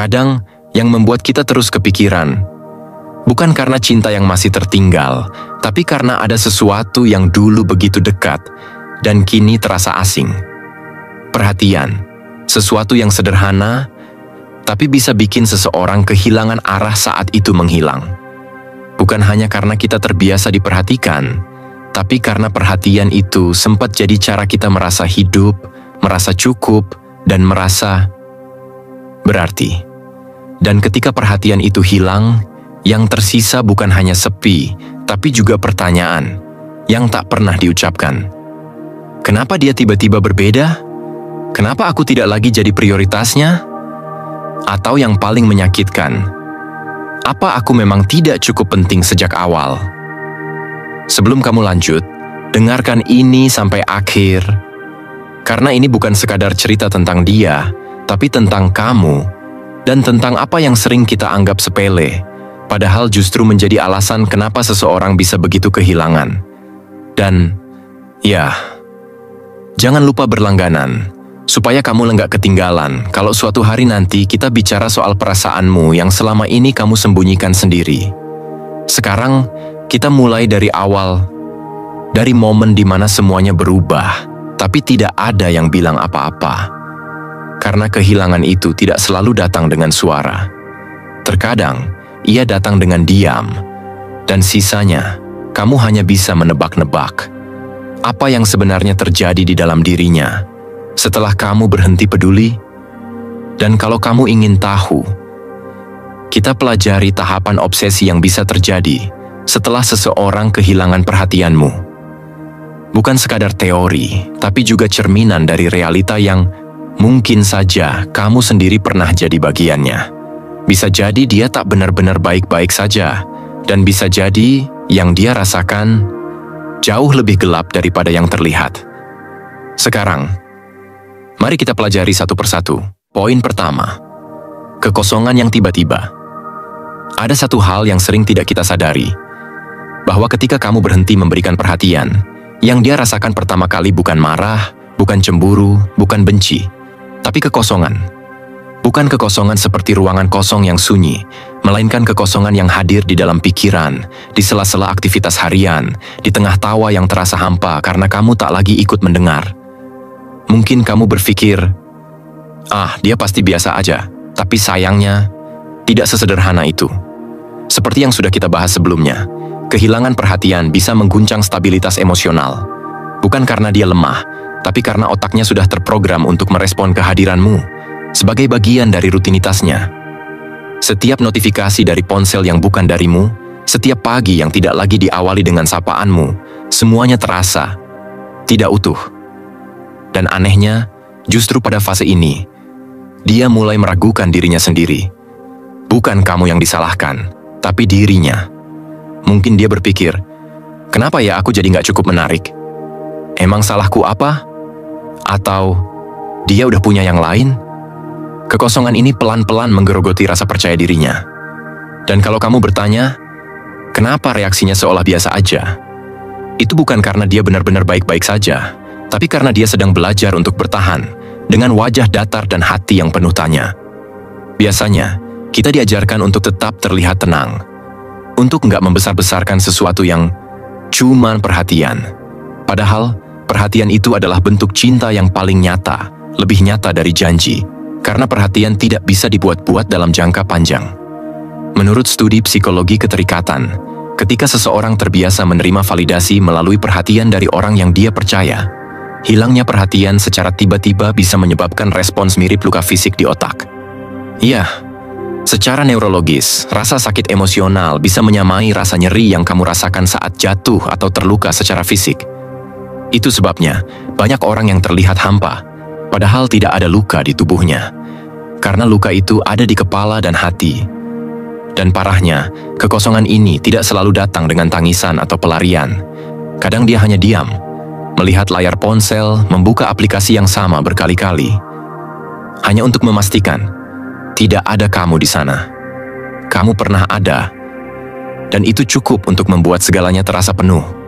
Kadang, yang membuat kita terus kepikiran, bukan karena cinta yang masih tertinggal, tapi karena ada sesuatu yang dulu begitu dekat dan kini terasa asing. Perhatian, sesuatu yang sederhana, tapi bisa bikin seseorang kehilangan arah saat itu menghilang. Bukan hanya karena kita terbiasa diperhatikan, tapi karena perhatian itu sempat jadi cara kita merasa hidup, merasa cukup, dan merasa berarti. Dan ketika perhatian itu hilang, yang tersisa bukan hanya sepi, tapi juga pertanyaan yang tak pernah diucapkan. Kenapa dia tiba-tiba berbeda? Kenapa aku tidak lagi jadi prioritasnya? Atau yang paling menyakitkan, apa aku memang tidak cukup penting sejak awal? Sebelum kamu lanjut, dengarkan ini sampai akhir. Karena ini bukan sekadar cerita tentang dia, tapi tentang kamu. Dan tentang apa yang sering kita anggap sepele, padahal justru menjadi alasan kenapa seseorang bisa begitu kehilangan. Dan, ya, jangan lupa berlangganan, supaya kamu lenggak ketinggalan kalau suatu hari nanti kita bicara soal perasaanmu yang selama ini kamu sembunyikan sendiri. Sekarang, kita mulai dari awal, dari momen di mana semuanya berubah, tapi tidak ada yang bilang apa-apa. Karena kehilangan itu tidak selalu datang dengan suara. Terkadang, ia datang dengan diam, dan sisanya, kamu hanya bisa menebak-nebak apa yang sebenarnya terjadi di dalam dirinya setelah kamu berhenti peduli. Dan kalau kamu ingin tahu, kita pelajari tahapan obsesi yang bisa terjadi setelah seseorang kehilangan perhatianmu. Bukan sekadar teori, tapi juga cerminan dari realita yang mungkin saja kamu sendiri pernah jadi bagiannya. Bisa jadi dia tak benar-benar baik-baik saja, dan bisa jadi yang dia rasakan jauh lebih gelap daripada yang terlihat. Sekarang, mari kita pelajari satu persatu. Poin pertama, kekosongan yang tiba-tiba. Ada satu hal yang sering tidak kita sadari, bahwa ketika kamu berhenti memberikan perhatian, yang dia rasakan pertama kali bukan marah, bukan cemburu, bukan benci, tapi kekosongan. Bukan kekosongan seperti ruangan kosong yang sunyi, melainkan kekosongan yang hadir di dalam pikiran, di sela-sela aktivitas harian, di tengah tawa yang terasa hampa karena kamu tak lagi ikut mendengar. Mungkin kamu berpikir, dia pasti biasa aja, tapi sayangnya, tidak sesederhana itu. Seperti yang sudah kita bahas sebelumnya, kehilangan perhatian bisa mengguncang stabilitas emosional. Bukan karena dia lemah, tapi karena otaknya sudah terprogram untuk merespon kehadiranmu sebagai bagian dari rutinitasnya. Setiap notifikasi dari ponsel yang bukan darimu, setiap pagi yang tidak lagi diawali dengan sapaanmu, semuanya terasa tidak utuh. Dan anehnya, justru pada fase ini, dia mulai meragukan dirinya sendiri. Bukan kamu yang disalahkan, tapi dirinya. Mungkin dia berpikir, kenapa ya aku jadi nggak cukup menarik? Emang salahku apa? Atau dia udah punya yang lain? Kekosongan ini pelan-pelan menggerogoti rasa percaya dirinya. Dan kalau kamu bertanya, kenapa reaksinya seolah biasa aja? Itu bukan karena dia benar-benar baik-baik saja, tapi karena dia sedang belajar untuk bertahan dengan wajah datar dan hati yang penuh tanya. Biasanya, kita diajarkan untuk tetap terlihat tenang, untuk nggak membesar-besarkan sesuatu yang cuman perhatian. Padahal, perhatian itu adalah bentuk cinta yang paling nyata, lebih nyata dari janji. Karena perhatian tidak bisa dibuat-buat dalam jangka panjang. Menurut studi psikologi keterikatan, ketika seseorang terbiasa menerima validasi melalui perhatian dari orang yang dia percaya, hilangnya perhatian secara tiba-tiba bisa menyebabkan respons mirip luka fisik di otak. Iya, secara neurologis, rasa sakit emosional bisa menyamai rasa nyeri yang kamu rasakan saat jatuh atau terluka secara fisik. Itu sebabnya, banyak orang yang terlihat hampa, padahal tidak ada luka di tubuhnya, karena luka itu ada di kepala dan hati. Dan parahnya, kekosongan ini tidak selalu datang dengan tangisan atau pelarian. Kadang dia hanya diam, melihat layar ponsel, membuka aplikasi yang sama berkali-kali, hanya untuk memastikan tidak ada kamu di sana. Kamu pernah ada, dan itu cukup untuk membuat segalanya terasa penuh.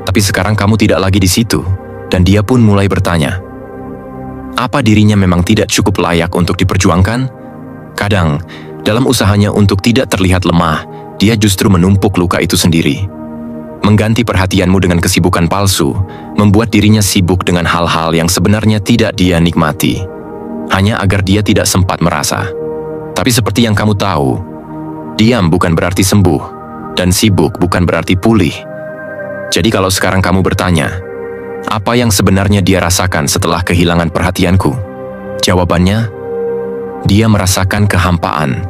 Tapi sekarang kamu tidak lagi di situ, dan dia pun mulai bertanya, apa dirinya memang tidak cukup layak untuk diperjuangkan? Kadang, dalam usahanya untuk tidak terlihat lemah, dia justru menumpuk luka itu sendiri. Mengganti perhatianmu dengan kesibukan palsu, membuat dirinya sibuk dengan hal-hal yang sebenarnya tidak dia nikmati, hanya agar dia tidak sempat merasa. Tapi seperti yang kamu tahu, diam bukan berarti sembuh, dan sibuk bukan berarti pulih. Jadi kalau sekarang kamu bertanya, apa yang sebenarnya dia rasakan setelah kehilangan perhatianku? Jawabannya, dia merasakan kehampaan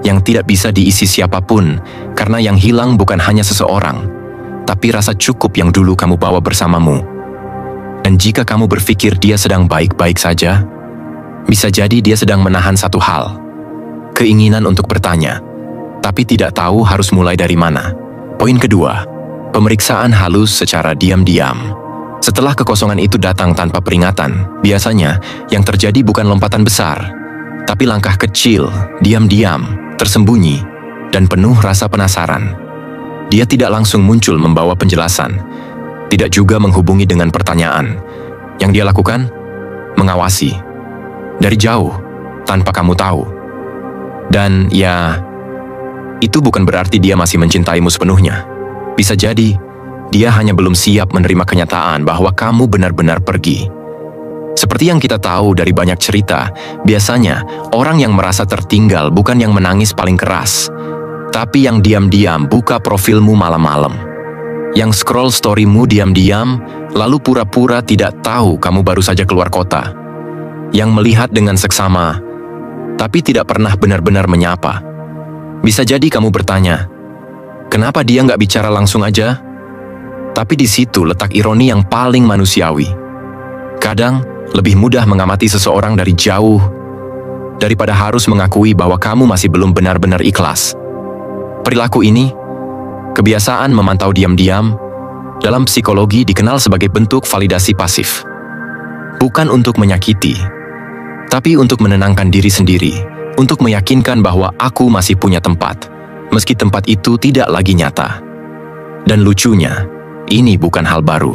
yang tidak bisa diisi siapapun, karena yang hilang bukan hanya seseorang, tapi rasa cukup yang dulu kamu bawa bersamamu. Dan jika kamu berpikir dia sedang baik-baik saja, bisa jadi dia sedang menahan satu hal, keinginan untuk bertanya, tapi tidak tahu harus mulai dari mana. Poin kedua, pemeriksaan halus secara diam-diam. Setelah kekosongan itu datang tanpa peringatan, biasanya yang terjadi bukan lompatan besar, tapi langkah kecil, diam-diam, tersembunyi, dan penuh rasa penasaran. Dia tidak langsung muncul membawa penjelasan, tidak juga menghubungi dengan pertanyaan. Yang dia lakukan, mengawasi. Dari jauh, tanpa kamu tahu. Dan ya, itu bukan berarti dia masih mencintaimu sepenuhnya. Bisa jadi, dia hanya belum siap menerima kenyataan bahwa kamu benar-benar pergi. Seperti yang kita tahu dari banyak cerita, biasanya orang yang merasa tertinggal bukan yang menangis paling keras, tapi yang diam-diam buka profilmu malam-malam, yang scroll storymu diam-diam, lalu pura-pura tidak tahu kamu baru saja keluar kota, yang melihat dengan seksama, tapi tidak pernah benar-benar menyapa. Bisa jadi kamu bertanya, kenapa dia nggak bicara langsung aja? Tapi di situ letak ironi yang paling manusiawi. Kadang, lebih mudah mengamati seseorang dari jauh, daripada harus mengakui bahwa kamu masih belum benar-benar ikhlas. Perilaku ini, kebiasaan memantau diam-diam, dalam psikologi dikenal sebagai bentuk validasi pasif. Bukan untuk menyakiti, tapi untuk menenangkan diri sendiri, untuk meyakinkan bahwa aku masih punya tempat, meski tempat itu tidak lagi nyata. Dan lucunya, ini bukan hal baru.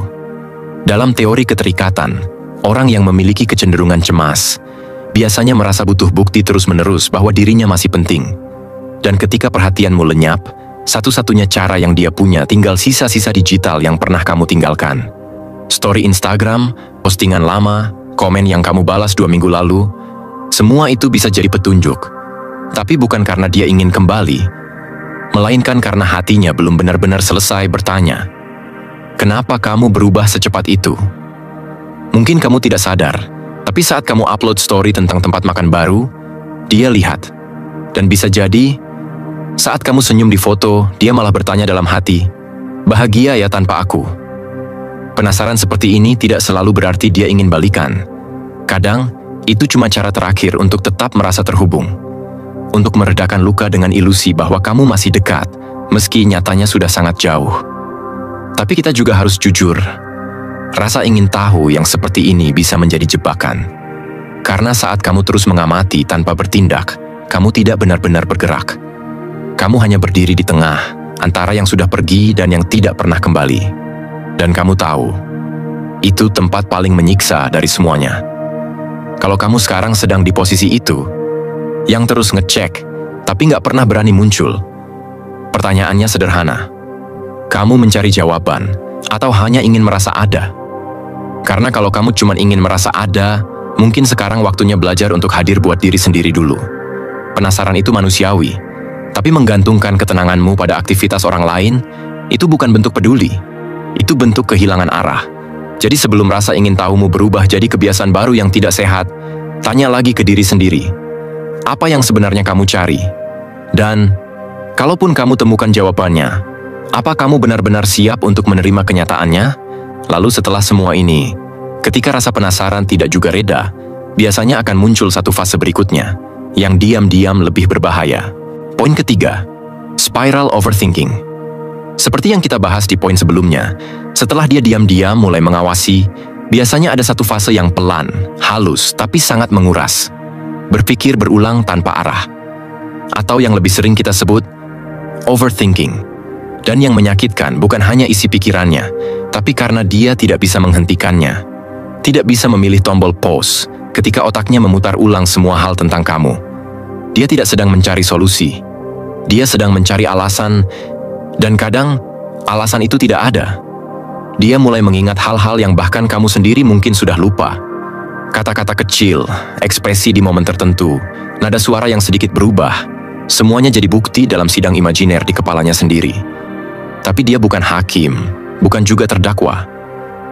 Dalam teori keterikatan, orang yang memiliki kecenderungan cemas biasanya merasa butuh bukti terus-menerus bahwa dirinya masih penting. Dan ketika perhatianmu lenyap, satu-satunya cara yang dia punya tinggal sisa-sisa digital yang pernah kamu tinggalkan. Story Instagram, postingan lama, komen yang kamu balas 2 minggu lalu, semua itu bisa jadi petunjuk. Tapi bukan karena dia ingin kembali, melainkan karena hatinya belum benar-benar selesai bertanya, kenapa kamu berubah secepat itu? Mungkin kamu tidak sadar, tapi saat kamu upload story tentang tempat makan baru, dia lihat. Dan bisa jadi, saat kamu senyum di foto, dia malah bertanya dalam hati, bahagia ya tanpa aku? Penasaran seperti ini tidak selalu berarti dia ingin balikan. Kadang, itu cuma cara terakhir untuk tetap merasa terhubung. Untuk meredakan luka dengan ilusi bahwa kamu masih dekat, meski nyatanya sudah sangat jauh. Tapi kita juga harus jujur. Rasa ingin tahu yang seperti ini bisa menjadi jebakan. Karena saat kamu terus mengamati tanpa bertindak, kamu tidak benar-benar bergerak. Kamu hanya berdiri di tengah, antara yang sudah pergi dan yang tidak pernah kembali. Dan kamu tahu, itu tempat paling menyiksa dari semuanya. Kalau kamu sekarang sedang di posisi itu, yang terus ngecek, tapi nggak pernah berani muncul, pertanyaannya sederhana. Kamu mencari jawaban, atau hanya ingin merasa ada? Karena kalau kamu cuma ingin merasa ada, mungkin sekarang waktunya belajar untuk hadir buat diri sendiri dulu. Penasaran itu manusiawi, tapi menggantungkan ketenanganmu pada aktivitas orang lain, itu bukan bentuk peduli. Itu bentuk kehilangan arah. Jadi sebelum rasa ingin tahumu berubah jadi kebiasaan baru yang tidak sehat, tanya lagi ke diri sendiri. Apa yang sebenarnya kamu cari? Dan, kalaupun kamu temukan jawabannya, apa kamu benar-benar siap untuk menerima kenyataannya? Lalu setelah semua ini, ketika rasa penasaran tidak juga reda, biasanya akan muncul satu fase berikutnya, yang diam-diam lebih berbahaya. Poin ketiga, spiral overthinking. Seperti yang kita bahas di poin sebelumnya, setelah dia diam-diam mulai mengawasi, biasanya ada satu fase yang pelan, halus, tapi sangat menguras. Berpikir berulang tanpa arah. Atau yang lebih sering kita sebut, overthinking. Dan yang menyakitkan bukan hanya isi pikirannya, tapi karena dia tidak bisa menghentikannya. Tidak bisa memilih tombol pause ketika otaknya memutar ulang semua hal tentang kamu. Dia tidak sedang mencari solusi. Dia sedang mencari alasan, dan kadang alasan itu tidak ada. Dia mulai mengingat hal-hal yang bahkan kamu sendiri mungkin sudah lupa. Kata-kata kecil, ekspresi di momen tertentu, nada suara yang sedikit berubah, semuanya jadi bukti dalam sidang imajiner di kepalanya sendiri. Tapi dia bukan hakim, bukan juga terdakwa.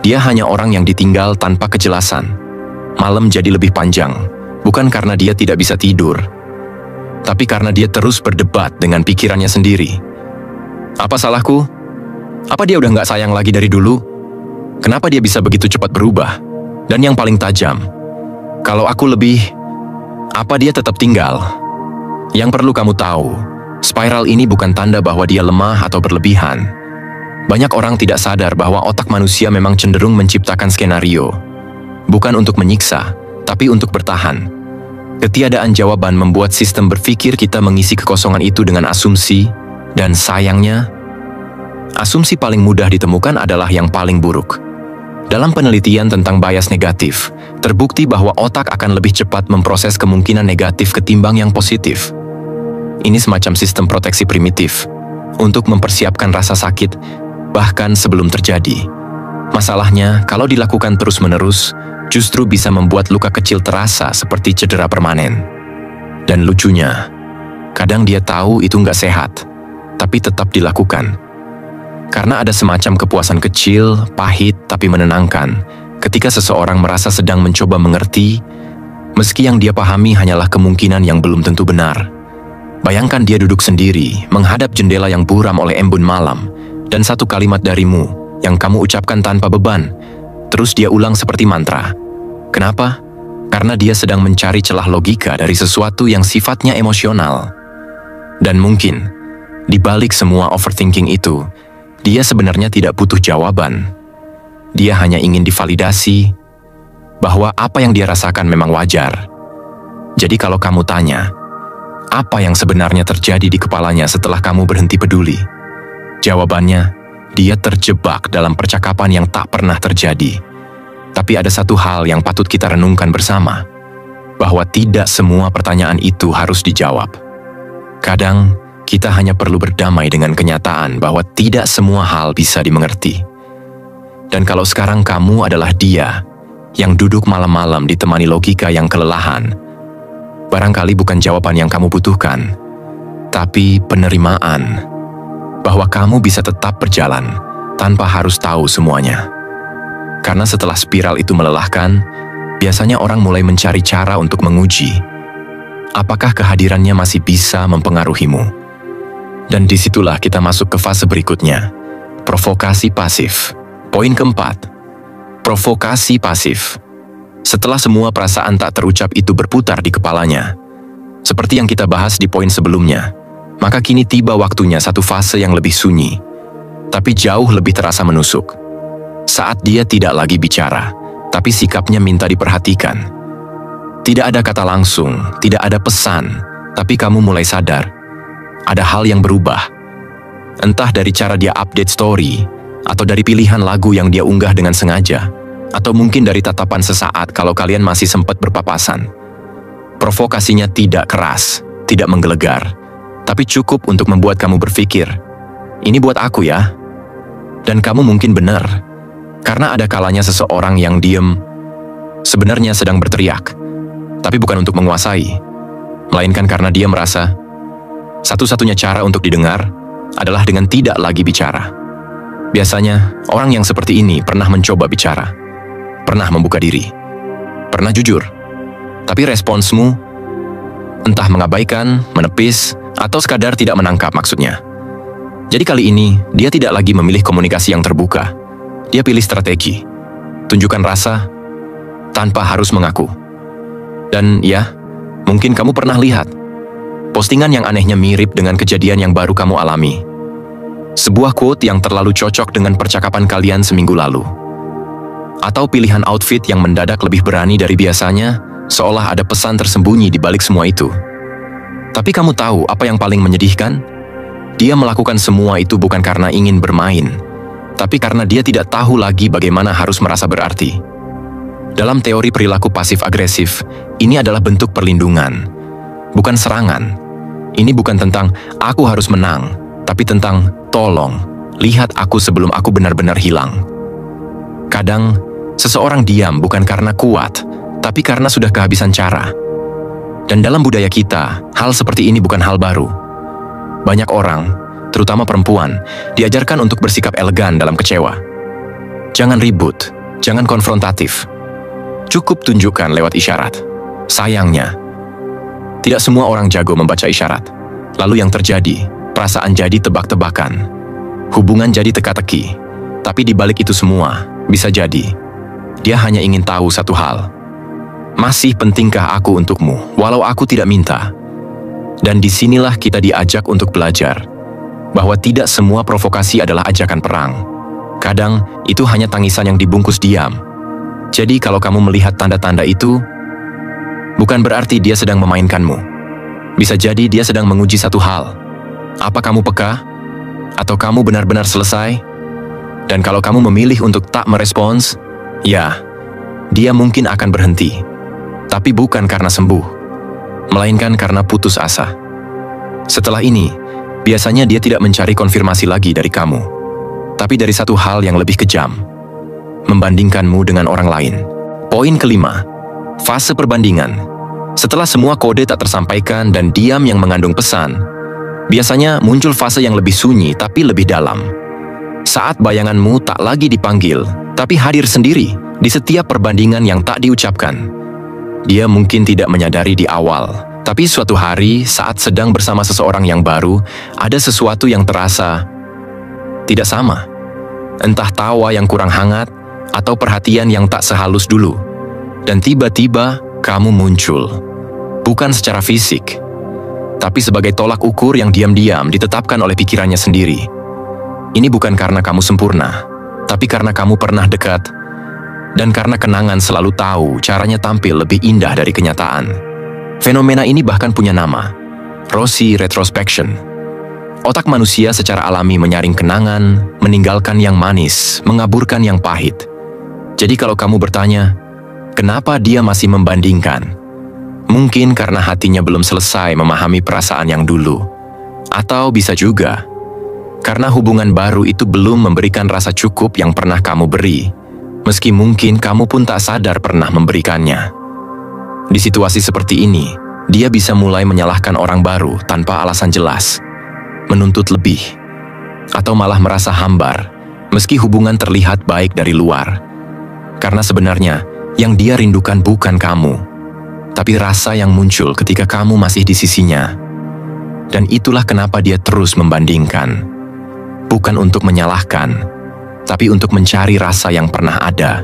Dia hanya orang yang ditinggal tanpa kejelasan. Malam jadi lebih panjang, bukan karena dia tidak bisa tidur, tapi karena dia terus berdebat dengan pikirannya sendiri. Apa salahku? Apa dia udah nggak sayang lagi dari dulu? Kenapa dia bisa begitu cepat berubah? Dan yang paling tajam, kalau aku lebih, apa dia tetap tinggal? Yang perlu kamu tahu, spiral ini bukan tanda bahwa dia lemah atau berlebihan. Banyak orang tidak sadar bahwa otak manusia memang cenderung menciptakan skenario. Bukan untuk menyiksa, tapi untuk bertahan. Ketiadaan jawaban membuat sistem berpikir kita mengisi kekosongan itu dengan asumsi, dan sayangnya, asumsi paling mudah ditemukan adalah yang paling buruk. Dalam penelitian tentang bias negatif, terbukti bahwa otak akan lebih cepat memproses kemungkinan negatif ketimbang yang positif. Ini semacam sistem proteksi primitif untuk mempersiapkan rasa sakit bahkan sebelum terjadi. Masalahnya, kalau dilakukan terus-menerus, justru bisa membuat luka kecil terasa seperti cedera permanen. Dan lucunya, kadang dia tahu itu nggak sehat, tapi tetap dilakukan. Karena ada semacam kepuasan kecil, pahit tapi menenangkan, ketika seseorang merasa sedang mencoba mengerti, meski yang dia pahami hanyalah kemungkinan yang belum tentu benar. Bayangkan dia duduk sendiri, menghadap jendela yang buram oleh embun malam, dan satu kalimat darimu yang kamu ucapkan tanpa beban, terus dia ulang seperti mantra. Kenapa? Karena dia sedang mencari celah logika dari sesuatu yang sifatnya emosional. Dan mungkin, di balik semua overthinking itu, dia sebenarnya tidak butuh jawaban. Dia hanya ingin divalidasi bahwa apa yang dia rasakan memang wajar. Jadi kalau kamu tanya, apa yang sebenarnya terjadi di kepalanya setelah kamu berhenti peduli? Jawabannya, dia terjebak dalam percakapan yang tak pernah terjadi. Tapi ada satu hal yang patut kita renungkan bersama, bahwa tidak semua pertanyaan itu harus dijawab. Kadang, kita hanya perlu berdamai dengan kenyataan bahwa tidak semua hal bisa dimengerti. Dan kalau sekarang kamu adalah dia yang duduk malam-malam ditemani logika yang kelelahan, barangkali bukan jawaban yang kamu butuhkan, tapi penerimaan bahwa kamu bisa tetap berjalan tanpa harus tahu semuanya. Karena setelah spiral itu melelahkan, biasanya orang mulai mencari cara untuk menguji apakah kehadirannya masih bisa mempengaruhimu. Dan disitulah kita masuk ke fase berikutnya, provokasi pasif. Poin keempat, provokasi pasif. Setelah semua perasaan tak terucap itu berputar di kepalanya, seperti yang kita bahas di poin sebelumnya, maka kini tiba waktunya satu fase yang lebih sunyi, tapi jauh lebih terasa menusuk. Saat dia tidak lagi bicara, tapi sikapnya minta diperhatikan. Tidak ada kata langsung, tidak ada pesan, tapi kamu mulai sadar, ada hal yang berubah. Entah dari cara dia update story, atau dari pilihan lagu yang dia unggah dengan sengaja, atau mungkin dari tatapan sesaat kalau kalian masih sempat berpapasan. Provokasinya tidak keras, tidak menggelegar, tapi cukup untuk membuat kamu berpikir, ini buat aku ya. Dan kamu mungkin benar, karena ada kalanya seseorang yang diem, sebenarnya sedang berteriak, tapi bukan untuk menguasai, melainkan karena dia merasa, satu-satunya cara untuk didengar adalah dengan tidak lagi bicara. Biasanya, orang yang seperti ini pernah mencoba bicara, pernah membuka diri, pernah jujur, tapi responsmu, entah mengabaikan, menepis, atau sekadar tidak menangkap maksudnya. Jadi kali ini, dia tidak lagi memilih komunikasi yang terbuka. Dia pilih strategi. Tunjukkan rasa, tanpa harus mengaku. Dan ya, mungkin kamu pernah lihat, postingan yang anehnya mirip dengan kejadian yang baru kamu alami. Sebuah quote yang terlalu cocok dengan percakapan kalian seminggu lalu. Atau pilihan outfit yang mendadak lebih berani dari biasanya, seolah ada pesan tersembunyi di balik semua itu. Tapi kamu tahu apa yang paling menyedihkan? Dia melakukan semua itu bukan karena ingin bermain, tapi karena dia tidak tahu lagi bagaimana harus merasa berarti. Dalam teori perilaku pasif-agresif, ini adalah bentuk perlindungan. bukan serangan. Ini bukan tentang aku harus menang, tapi tentang tolong, lihat aku sebelum aku benar-benar hilang. Kadang, seseorang diam bukan karena kuat, tapi karena sudah kehabisan cara. Dan dalam budaya kita, hal seperti ini bukan hal baru. Banyak orang, terutama perempuan, diajarkan untuk bersikap elegan dalam kecewa. Jangan ribut, jangan konfrontatif. Cukup tunjukkan lewat isyarat. Sayangnya, tidak semua orang jago membaca isyarat. Lalu yang terjadi, perasaan jadi tebak-tebakan. Hubungan jadi teka-teki. Tapi di balik itu semua, bisa jadi, dia hanya ingin tahu satu hal. Masih pentingkah aku untukmu, walau aku tidak minta? Dan disinilah kita diajak untuk belajar, bahwa tidak semua provokasi adalah ajakan perang. Kadang, itu hanya tangisan yang dibungkus diam. Jadi kalau kamu melihat tanda-tanda itu, bukan berarti dia sedang memainkanmu. Bisa jadi dia sedang menguji satu hal. Apa kamu peka? Atau kamu benar-benar selesai? Dan kalau kamu memilih untuk tak merespons, ya, dia mungkin akan berhenti. Tapi bukan karena sembuh, melainkan karena putus asa. Setelah ini, biasanya dia tidak mencari konfirmasi lagi dari kamu, tapi dari satu hal yang lebih kejam, membandingkanmu dengan orang lain. Poin kelima, fase perbandingan. Setelah semua kode tak tersampaikan dan diam yang mengandung pesan, biasanya muncul fase yang lebih sunyi tapi lebih dalam. Saat bayanganmu tak lagi dipanggil, tapi hadir sendiri di setiap perbandingan yang tak diucapkan. Dia mungkin tidak menyadari di awal, tapi suatu hari saat sedang bersama seseorang yang baru, ada sesuatu yang terasa tidak sama. Entah tawa yang kurang hangat, atau perhatian yang tak sehalus dulu. Dan tiba-tiba kamu muncul. Bukan secara fisik, tapi sebagai tolak ukur yang diam-diam ditetapkan oleh pikirannya sendiri. Ini bukan karena kamu sempurna, tapi karena kamu pernah dekat, dan karena kenangan selalu tahu caranya tampil lebih indah dari kenyataan. Fenomena ini bahkan punya nama, Rossi Retrospection. Otak manusia secara alami menyaring kenangan, meninggalkan yang manis, mengaburkan yang pahit. Jadi kalau kamu bertanya, kenapa dia masih membandingkan? Mungkin karena hatinya belum selesai memahami perasaan yang dulu. Atau bisa juga, karena hubungan baru itu belum memberikan rasa cukup yang pernah kamu beri, meski mungkin kamu pun tak sadar pernah memberikannya. Di situasi seperti ini, dia bisa mulai menyalahkan orang baru tanpa alasan jelas, menuntut lebih, atau malah merasa hambar, meski hubungan terlihat baik dari luar. Karena sebenarnya, yang dia rindukan bukan kamu, tapi rasa yang muncul ketika kamu masih di sisinya. Dan itulah kenapa dia terus membandingkan. Bukan untuk menyalahkan, tapi untuk mencari rasa yang pernah ada.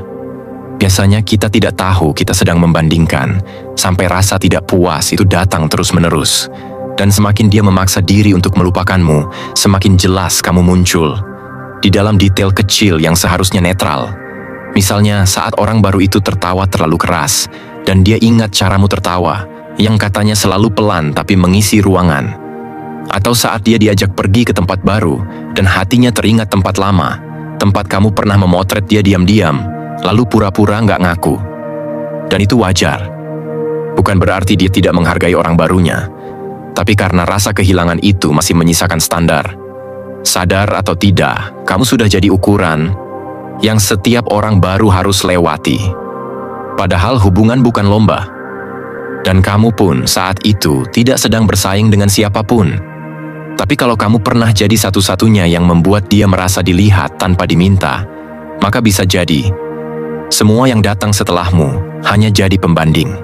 Biasanya kita tidak tahu kita sedang membandingkan, sampai rasa tidak puas itu datang terus-menerus. Dan semakin dia memaksa diri untuk melupakanmu, semakin jelas kamu muncul. Di dalam detail kecil yang seharusnya netral. Misalnya saat orang baru itu tertawa terlalu keras, dan dia ingat caramu tertawa, yang katanya selalu pelan tapi mengisi ruangan. Atau saat dia diajak pergi ke tempat baru, dan hatinya teringat tempat lama, tempat kamu pernah memotret dia diam-diam, lalu pura-pura nggak ngaku. Dan itu wajar. Bukan berarti dia tidak menghargai orang barunya, tapi karena rasa kehilangan itu masih menyisakan standar. Sadar atau tidak, kamu sudah jadi ukuran yang setiap orang baru harus lewati. Padahal hubungan bukan lomba. Dan kamu pun saat itu tidak sedang bersaing dengan siapapun. Tapi kalau kamu pernah jadi satu-satunya yang membuat dia merasa dilihat tanpa diminta, maka bisa jadi semua yang datang setelahmu hanya jadi pembanding.